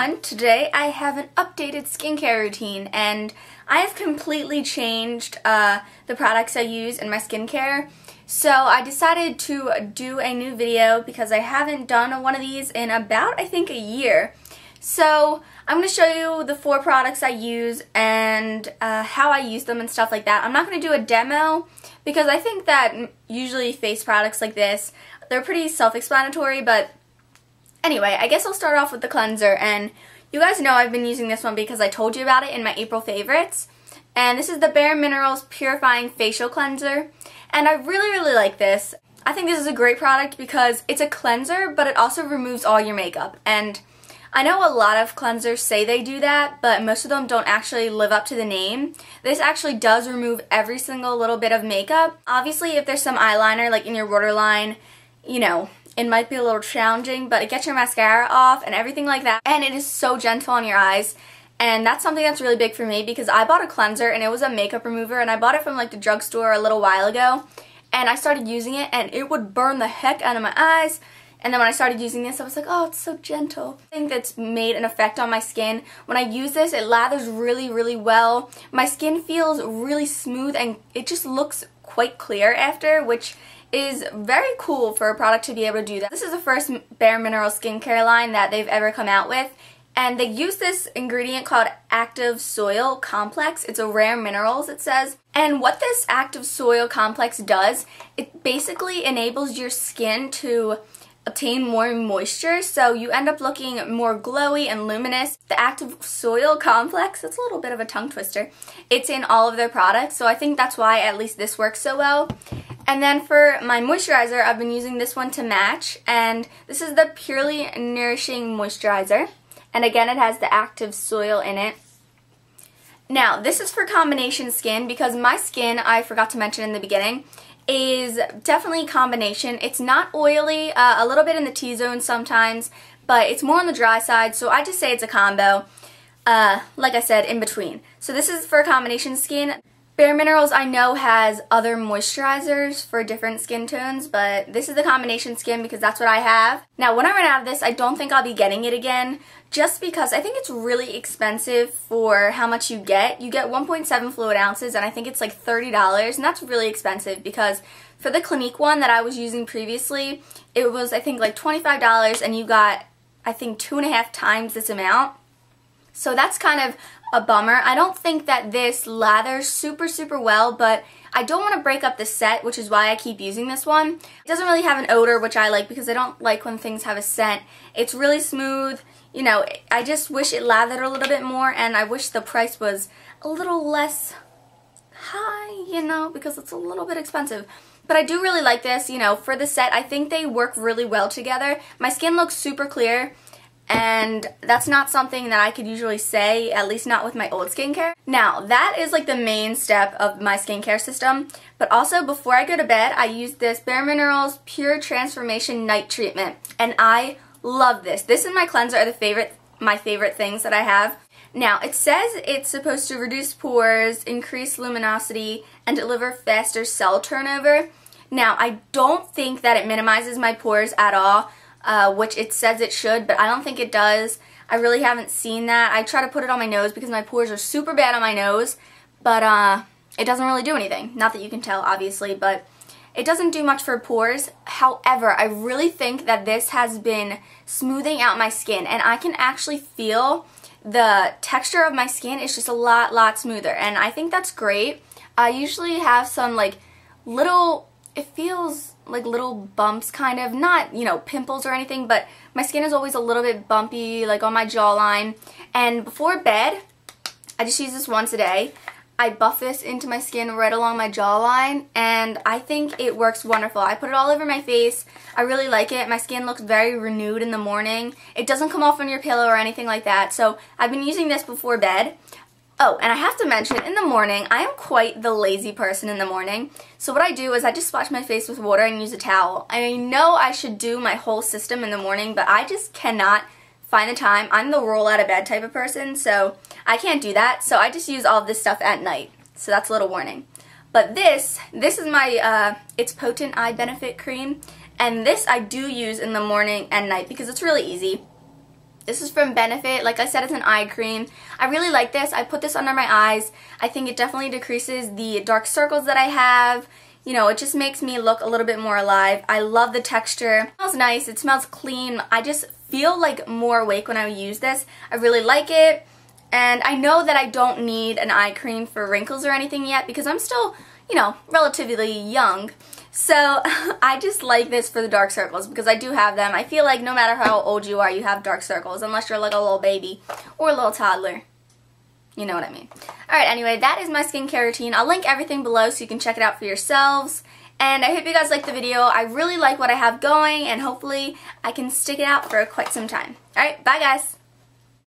everyone. Today I have an updated skincare routine and I have completely changed the products I use in my skincare. So I decided to do a new video because I haven't done one of these in about, I think, a year. So I'm going to show you the 4 products I use and how I use them and stuff like that. I'm not going to do a demo because I think that usually face products like this, they're pretty self-explanatory, but anyway, I guess I'll start off with the cleanser, and you guys know I've been using this one because I told you about it in my April favorites. And this is the Bare Minerals Purifying Facial Cleanser, and I really like this. I think this is a great product because it's a cleanser, but it also removes all your makeup. And I know a lot of cleansers say they do that, but most of them don't actually live up to the name. This actually does remove every single little bit of makeup. Obviously, if there's some eyeliner like in your waterline, you know, it might be a little challenging, but it gets your mascara off and everything like that. And it is so gentle on your eyes. And that's something that's really big for me because I bought a cleanser and it was a makeup remover, and I bought it from like the drugstore a little while ago. And I started using it and it would burn the heck out of my eyes. And then when I started using this, I was like, oh, it's so gentle. I think that's made an effect on my skin. When I use this, it lathers really well. My skin feels really smooth and it just looks quite clear after, which is very cool for a product to be able to do that. This is the first Bare Minerals skincare line that they've ever come out with. And they use this ingredient called Active Soil Complex. It's a rare minerals, it says. And what this Active Soil Complex does, it basically enables your skin to obtain more moisture, so you end up looking more glowy and luminous. The Active Soil Complex, that's a little bit of a tongue twister. It's in all of their products, so I think that's why at least this works so well. And then for my moisturizer, I've been using this one to match, and this is the Purely Nourishing Moisturizer. And again, it has the active soil in it. Now, this is for combination skin because my skin, I forgot to mention in the beginning, is definitely combination. It's not oily, a little bit in the T-zone sometimes, but it's more on the dry side, so I just say it's a combo, like I said, in between. So this is for combination skin. Bare Minerals, I know, has other moisturizers for different skin tones, but this is the combination skin because that's what I have. Now, when I run out of this, I don't think I'll be getting it again, just because I think it's really expensive for how much you get. You get 1.7 fluid ounces, and I think it's like $30, and that's really expensive because for the Clinique one that I was using previously, it was, I think, like $25, and you got, I think, 2.5 times this amount. So that's kind of a bummer. I don't think that this lathers super well, but I don't want to break up the set, which is why I keep using this one. It doesn't really have an odor, which I like because I don't like when things have a scent. It's really smooth. You know, I just wish it lathered a little bit more, and I wish the price was a little less high, you know, because it's a little bit expensive. But I do really like this, you know, for the set. I think they work really well together. My skin looks super clear, and that's not something that I could usually say, at least not with my old skincare. Now, that is like the main step of my skincare system, but also before I go to bed, I use this Bare Minerals Pure Transformation Night Treatment, and I love this. This and my cleanser are my favorite things that I have. Now, it says it's supposed to reduce pores, increase luminosity, and deliver faster cell turnover. Now, I don't think that it minimizes my pores at all, which it says it should, but I don't think it does. I really haven't seen that. I try to put it on my nose because my pores are super bad on my nose, but it doesn't really do anything. Not that you can tell, obviously, but it doesn't do much for pores. However, I really think that this has been smoothing out my skin, and I can actually feel the texture of my skin is just a lot smoother, and I think that's great. I usually have some like little, it feels like little bumps, kind of, not, you know, pimples or anything, but my skin is always a little bit bumpy, like on my jawline. And before bed, I just use this once a day. I buff this into my skin right along my jawline, and I think it works wonderful. I put it all over my face. I really like it. My skin looks very renewed in the morning. It doesn't come off on your pillow or anything like that, so I've been using this before bed. Oh, and I have to mention, in the morning, I am quite the lazy person in the morning. So what I do is I just splash my face with water and use a towel. I know I should do my whole system in the morning, but I just cannot find the time. I'm the roll out of bed type of person, so I can't do that. So I just use all of this stuff at night. So that's a little warning. But this is my It's Potent Eye Benefit Cream. And this I do use in the morning and night because it's really easy. This is from Benefit. Like I said, it's an eye cream. I really like this. I put this under my eyes. I think it definitely decreases the dark circles that I have. You know, it just makes me look a little bit more alive. I love the texture. It smells nice. It smells clean. I just feel like more awake when I use this. I really like it. And I know that I don't need an eye cream for wrinkles or anything yet because I'm still, you know, relatively young. So I just like this for the dark circles because I do have them. I feel like no matter how old you are, you have dark circles unless you're like a little baby or a little toddler. You know what I mean. Alright, anyway, that is my skincare routine. I'll link everything below so you can check it out for yourselves. And I hope you guys liked the video. I really like what I have going and hopefully I can stick it out for quite some time. Alright, bye guys!